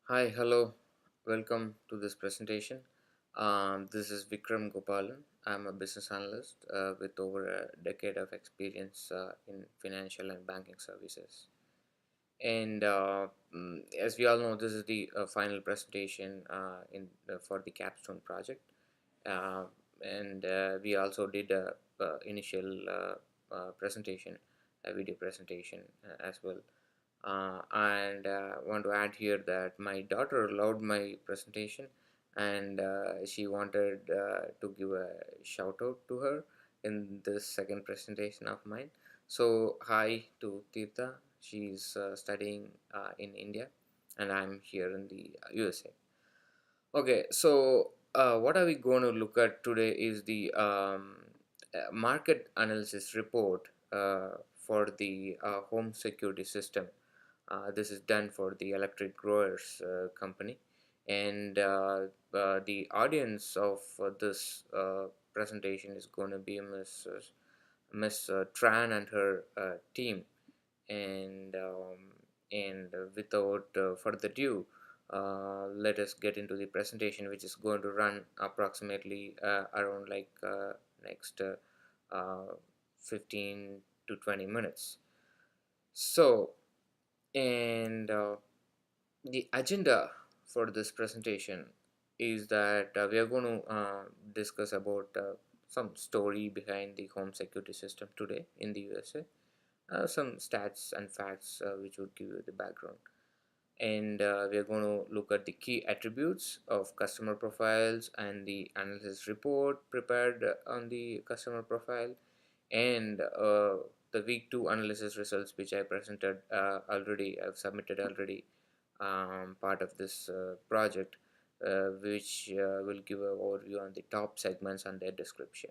Hi, hello, welcome to this presentation. This is Vikram Gopalan. I'm a business analyst with over a decade of experience in financial and banking services. And as we all know, this is the final presentation for the Capstone Project. Uh, and we also did a initial presentation, a video presentation as well. And want to add here that my daughter loved my presentation, and she wanted to give a shout out to her in this second presentation of mine. So hi to Tirtha. She's studying in India, and I'm here in the USA. Okay, so what are we going to look at today is the market analysis report for the home security system. This is done for the electric growers company, and the audience of this presentation is going to be Miss Tran and her team. And without further ado, let us get into the presentation, which is going to run approximately around next 15 to 20 minutes. So, and the agenda for this presentation is that we are going to discuss about some story behind the home security system today in the USA, some stats and facts which would give you the background, and we are going to look at the key attributes of customer profiles and the analysis report prepared on the customer profile, and the week 2 analysis results which I presented already. I've submitted already, part of this project, which will give an overview on the top segments and their description.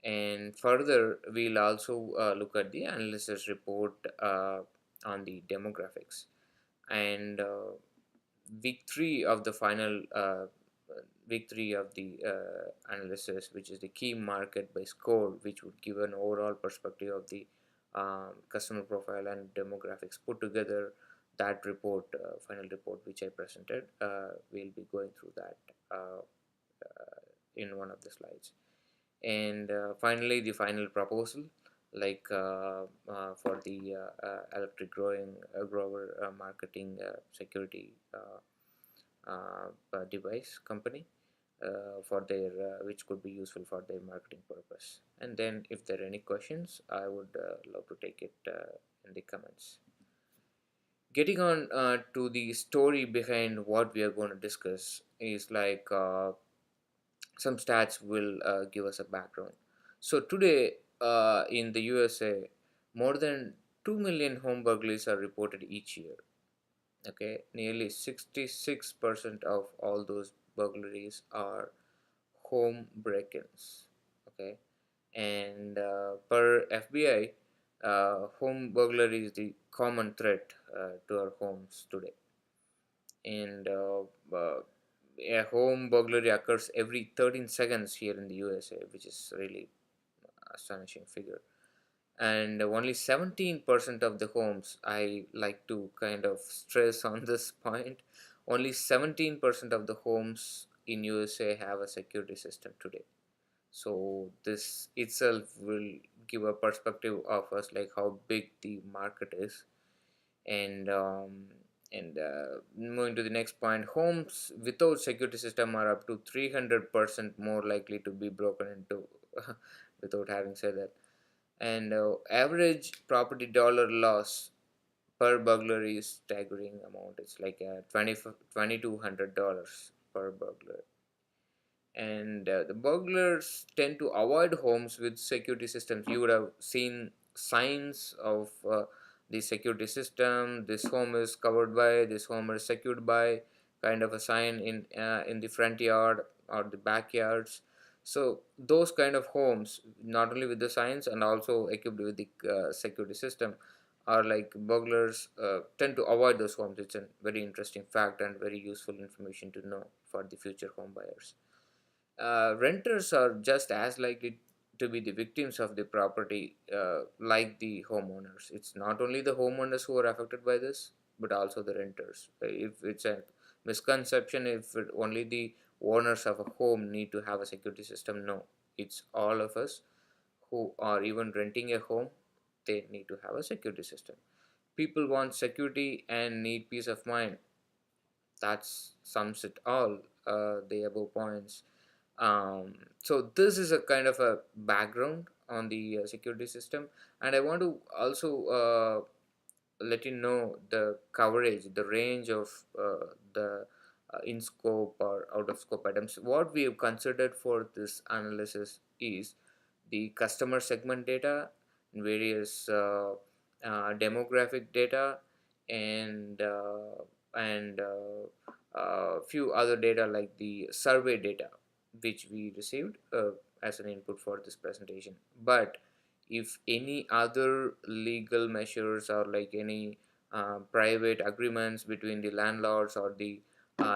And further, we'll also look at the analysis report on the demographics. And week 3 of the final week 3 of the analysis, which is the key market by score, which would give an overall perspective of the customer profile and demographics put together. That report, final report which I presented, we'll be going through that in one of the slides. And finally, the final proposal, for the electric grower marketing security device company, for their which could be useful for their marketing purpose. And then if there are any questions, I would love to take it in the comments. Getting on to the story behind what we are going to discuss is some stats will give us a background. So today, in the USA, more than 2 million home burglaries are reported each year. Okay, nearly 66% of all those burglaries are home break-ins. Okay, and per FBI, home burglary is the common threat to our homes today. And a home burglary occurs every 13 seconds here in the USA, which is really astonishing figure. And only 17% of the homes, I like to kind of stress on this point, only 17% of the homes in USA have a security system today. So this itself will give a perspective of us, like how big the market is. And moving to the next point, homes without security system are up to 300% more likely to be broken into. Without having said that, and average property dollar loss per burglary is staggering amount. It's like $2,200 per burglar. And the burglars tend to avoid homes with security systems. You would have seen signs of the security system. This home is covered by, this home is secured by, kind of a sign in the front yard or the backyards. So those kind of homes, not only with the signs and also equipped with the security system, are like burglars tend to avoid those homes. It's a very interesting fact and very useful information to know for the future home buyers. Renters are just as likely to be the victims of the property like the homeowners. It's not only the homeowners who are affected by this, but also the renters. If it's a misconception if only the owners of a home need to have a security system. No, it's all of us who are even renting a home, they need to have a security system. People want security and need peace of mind. That sums it all, the above points. So this is a kind of a background on the security system, and I want to also let you know the coverage, the range of the in scope or out of scope items. What we have considered for this analysis is the customer segment data, various demographic data, and few other data like the survey data which we received as an input for this presentation. But if any other legal measures or like any private agreements between the landlords or the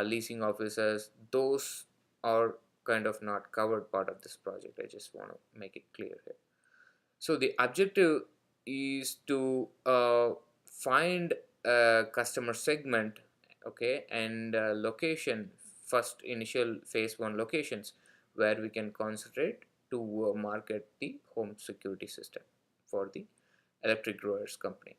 leasing officers, those are kind of not covered part of this project. I just want to make it clear here. So the objective is to find a customer segment, okay, and location, first initial phase one locations where we can concentrate to market the home security system for the electric growers company.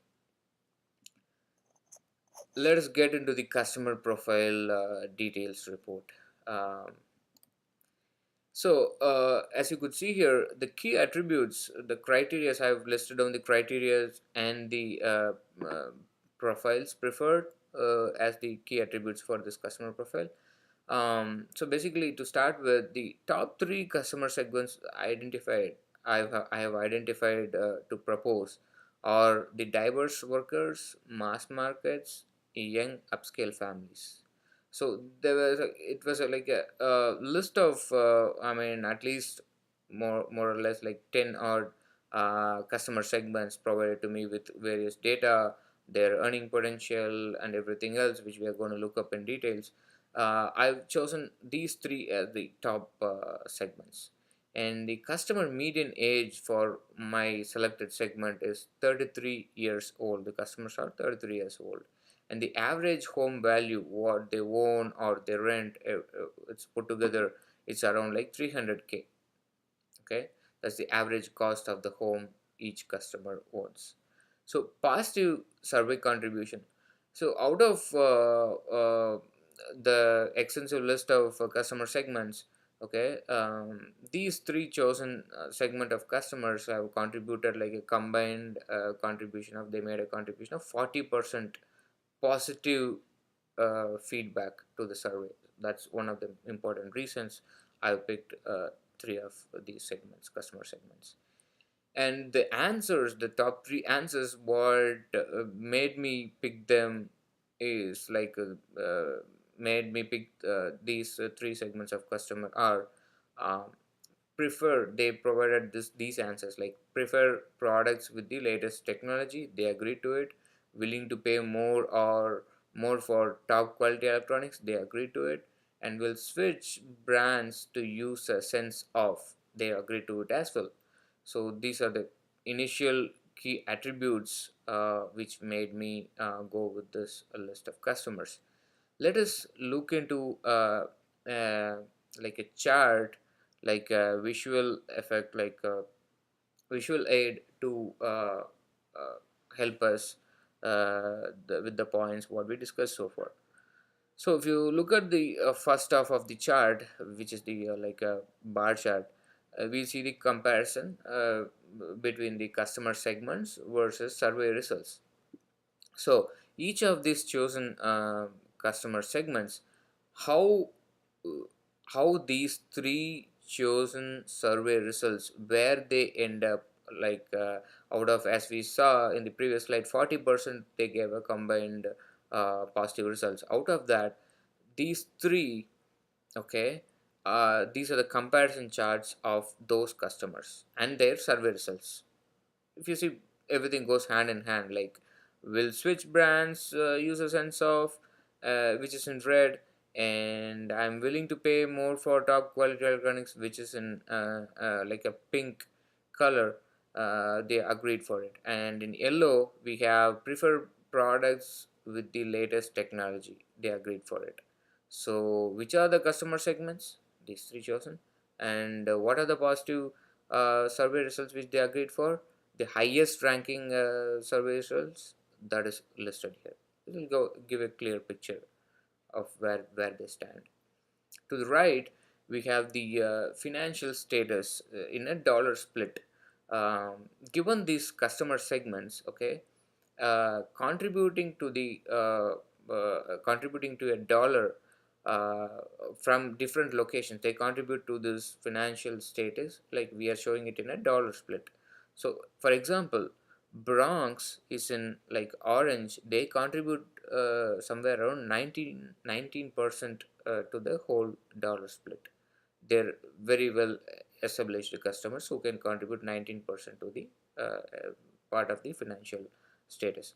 Let us get into the customer profile details report. Um, as you could see here, the key attributes, the criteria, I've listed down the criteria and the profiles preferred as the key attributes for this customer profile. So basically, to start with, the top three customer segments identified, I have identified to propose are the diverse workers, mass markets, young upscale families. So it was like a list of I mean at least more or less like 10 odd customer segments provided to me with various data, their earning potential and everything else, which we are going to look up in details. I've chosen these three as the top segments, and the customer median age for my selected segment is 33 years old. The customers are 33 years old, and the average home value what they own or they rent, it's put together, it's around like 300K. Okay, that's the average cost of the home each customer owns. So positive survey contribution. So out of the extensive list of customer segments, okay, these three chosen segment of customers have contributed like a combined contribution of, they made a contribution of 40% positive feedback to the survey. That's one of the important reasons I picked three of these segments, customer segments. And the answers, the top three answers, what made me pick them is like made me pick these three segments of customer are um, prefer, they provided these answers like prefer products with the latest technology, they agree to it. Willing to pay more for top quality electronics, they agree to it. And will switch brands to use a sense of, they agree to it as well. So these are the initial key attributes which made me go with this list of customers. Let us look into uh, like a chart, like a visual effect, like a visual aid to help us with the points what we discussed so far. So if you look at the first half of the chart, which is the like a bar chart, we see the comparison between the customer segments versus survey results. So each of these chosen customer segments, how how these three chosen survey results, where they end up, like out of, as we saw in the previous slide, 40% they gave a combined positive results. Out of that, these three, okay, these are the comparison charts of those customers and their survey results. If you see, everything goes hand in hand, like will switch brands, use a sense of, which is in red, and I'm willing to pay more for top quality electronics, which is in like a pink color, they agreed for it. And in yellow we have prefer products with the latest technology, they agreed for it. So which are the customer segments? These three chosen. And what are the positive survey results which they agreed for? The highest ranking survey results that is listed here. It will go give a clear picture of where they stand. To the right, we have the financial status in a dollar split. Given these customer segments, okay, contributing to a dollar uh, from different locations, they contribute to this financial status. Like we are showing it in a dollar split. So, for example, Bronx is in like orange. They contribute somewhere around 19% to the whole dollar split. They're very well established customers who can contribute 19% to the part of the financial status.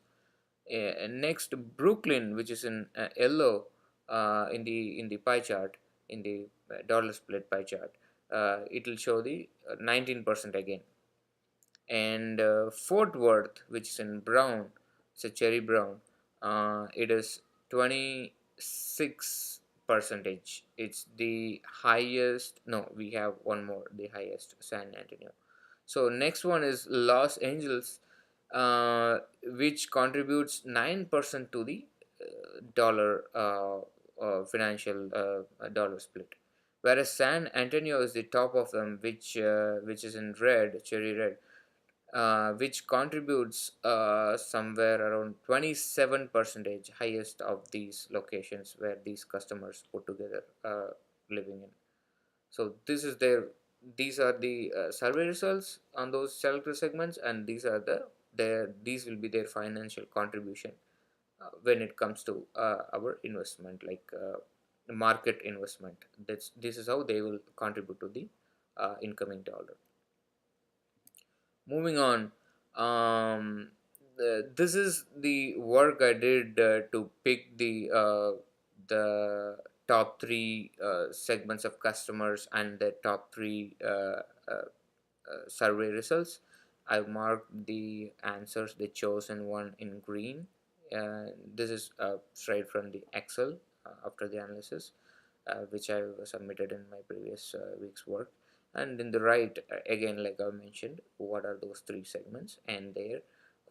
Next, Brooklyn, which is in yellow in the pie chart, in the dollar split pie chart, it will show the 19% again. And Fort Worth, which is in brown, it's a cherry brown, it is 26 percentage. It's the highest. No, we have one more, the highest, San Antonio. So next one is Los Angeles, which contributes 9% to the dollar financial dollar split, whereas San Antonio is the top of them, which is in red, cherry red, which contributes somewhere around 27 percentage, highest of these locations where these customers put together living in. So these are the survey results on those selected segments, and these will be their financial contribution when it comes to our investment, like market investment. This is how they will contribute to the incoming dollar. Moving on, this is the work I did to pick the top three segments of customers and the top three survey results. I've marked the answers, the chosen one, in green. This is straight from the Excel after the analysis, which I submitted in my previous week's work. And in the right, again, like I mentioned, what are those three segments, and there,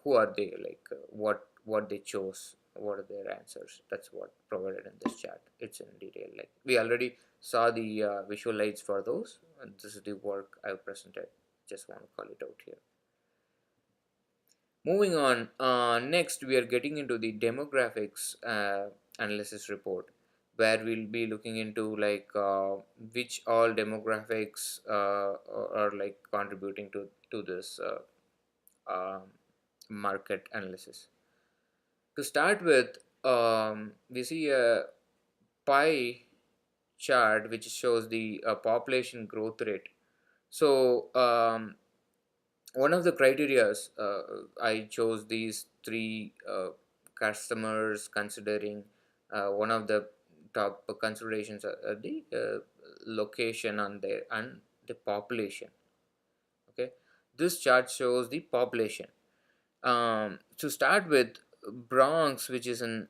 who are they, like what they chose, what are their answers. That's what provided in this chart. It's in detail. Like we already saw the visual aids for those, and this is the work I presented. Just want to call it out here. Moving on, next we are getting into the demographics analysis report, where we'll be looking into like which all demographics are like contributing to this market analysis. To start with, we see a pie chart which shows the population growth rate. So one of the criterias, I chose these three customers, considering one of the top considerations are the location and the population. Okay, this chart shows the population. To start with, Bronx, which is in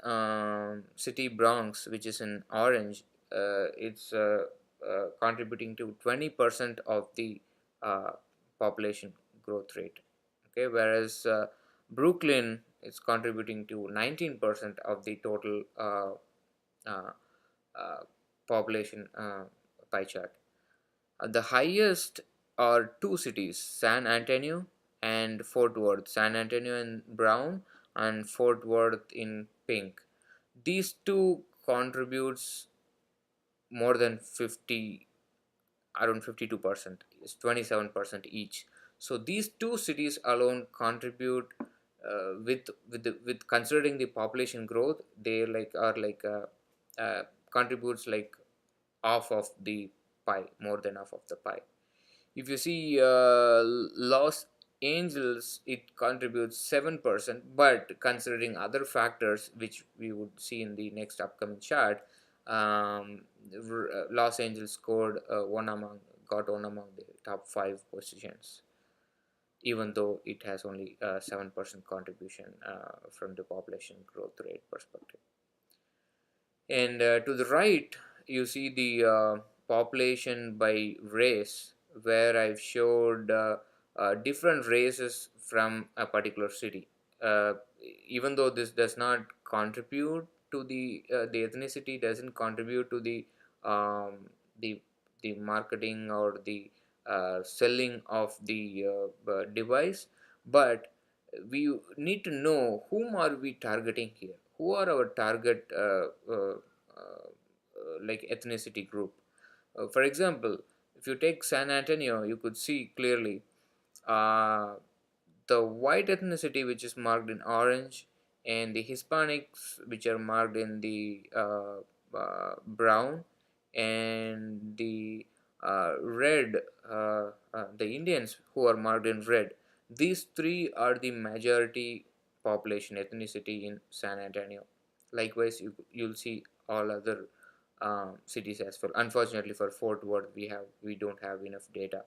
city Bronx, which is in orange, it's contributing to 20% of the uh, population growth rate. Okay, whereas Brooklyn is contributing to 19% of the total uh, uh, population pie chart. The highest are two cities, San Antonio and Fort Worth. San Antonio in brown and Fort Worth in pink. These two contributes more than 50, around 52%. It's 27% each. So these two cities alone contribute with considering the population growth, they like are like contributes like half of the pie, more than half of the pie. If you see Los Angeles, it contributes 7%, but considering other factors which we would see in the next upcoming chart, Los Angeles scored got one among the top five positions, even though it has only 7% contribution from the population growth rate perspective. And to the right, you see the population by race, where I've showed different races from a particular city. Uh, Even though this does not contribute to the ethnicity doesn't contribute to um, the the marketing or the selling of the device, but we need to know whom are we targeting here, who are our target like ethnicity group. For example, if you take San Antonio, you could see clearly uh, the white ethnicity, which is marked in orange, and the Hispanics, which are marked in the brown, and the red, the Indians who are marked in red. These three are the majority population ethnicity in San Antonio. Likewise, you'll see all other cities as well. Unfortunately, for Fort Worth, we don't have enough data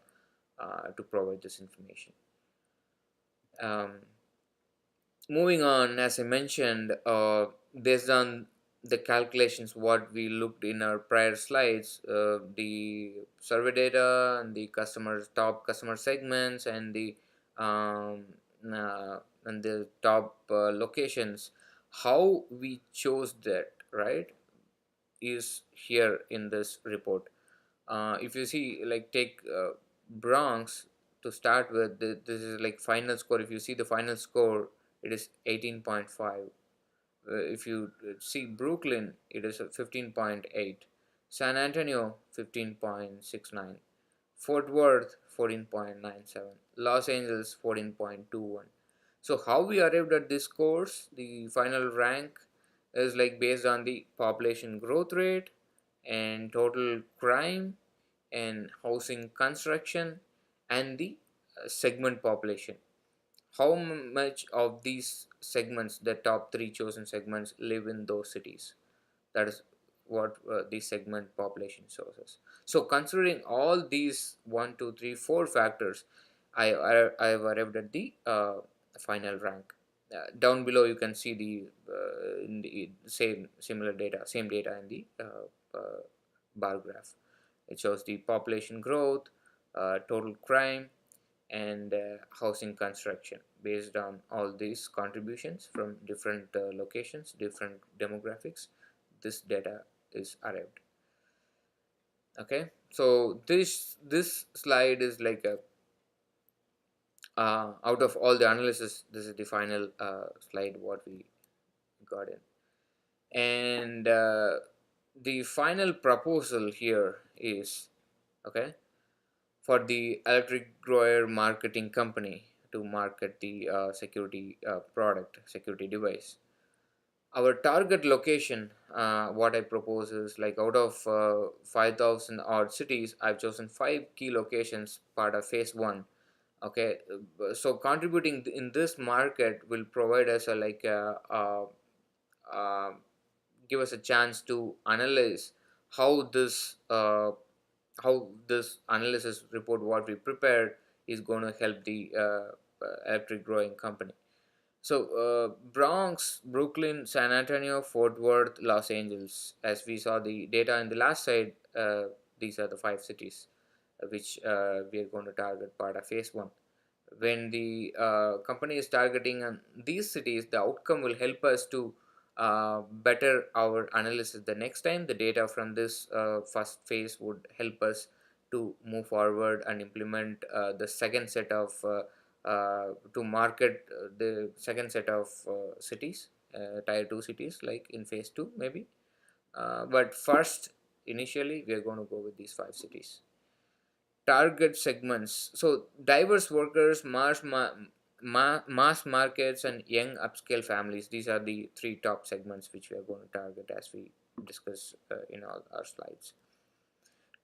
to provide this information. Um, Moving on, as I mentioned, based on the calculations what we looked in our prior slides, the survey data and the customers top customer segments um, and the top locations, how we chose that, right, is here in this report. If you see, like, take Bronx to start with, this is like final score. If you see the final score, it is 18.5. If you see Brooklyn, it is a 15.8. San Antonio, 15.69. Fort Worth, 14.97. Los Angeles, 14.21. So how we arrived at this scores, the final rank is like based on the population growth rate and total crime and housing construction and the segment population. How much of these segments, the top three chosen segments, live in those cities? That is what the segment population shows us. So considering all these one, two, three, four factors, I have arrived at the final rank. Down below, you can see in the same data in the bar graph. It shows the population growth, total crime, and housing construction based on all these contributions from different locations, different demographics. This data is arrived. Okay, so this slide is like a out of all the analysis, this is the final slide what we got in. And the final proposal here is, okay, for the electric grower marketing company to market the security product, security device. Our target location, what I propose is, like, out of 5,000 odd cities, I've chosen 5 key locations part of phase one. Okay, so contributing in this market will provide us a like uh, give us a chance to analyze how this analysis report what we prepared is going to help the electric growing company. So Bronx, Brooklyn, San Antonio, Fort Worth, Los Angeles, as we saw the data in the last slide, these are the 5 cities which we are going to target part of phase one. When the company is targeting on these cities, the outcome will help us to better our analysis. The next time, the data from this first phase would help us to move forward and implement the second set of to market the second set of cities, tier 2 cities, like in phase 2 maybe. But first, initially, we are going to go with these 5 cities. Target segments, so diverse workers, mass markets, and young upscale families. These are the 3 top segments which we are going to target as we discuss in all our slides.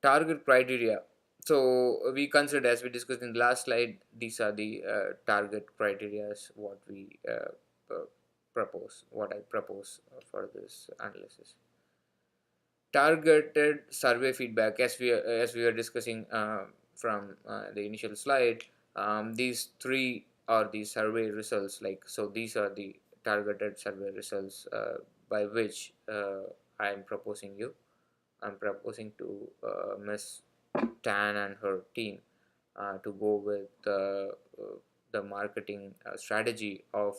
Target criteria, so we considered, as we discussed in the last slide, these are the target criteria what we what I propose for this analysis. Targeted survey feedback, as we were discussing from the initial slide. These three are the survey results, like, so these are the targeted survey results by which I'm proposing you. I'm proposing to Miss Tan and her team to go with the marketing strategy of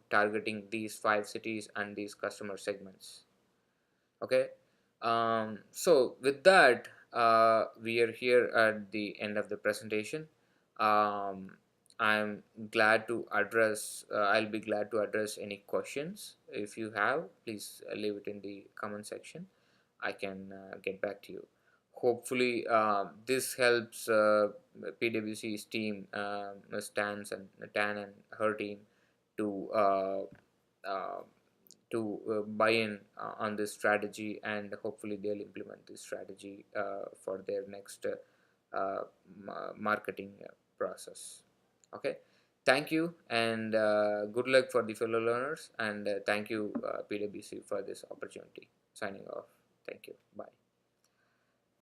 targeting these 5 cities and these customer segments. Okay. So with that, we are here at the end of the presentation. um, I'm glad to address I'll be glad to address any questions. If you have, please leave it in the comment section. I can get back to you. Hopefully this helps PwC's team, Ms. Tan and her team, to uh, buy in on this strategy, and hopefully they'll implement this strategy for their next marketing process. Okay, thank you, and good luck for the fellow learners, and thank you PwC for this opportunity. Signing off. Thank you. Bye.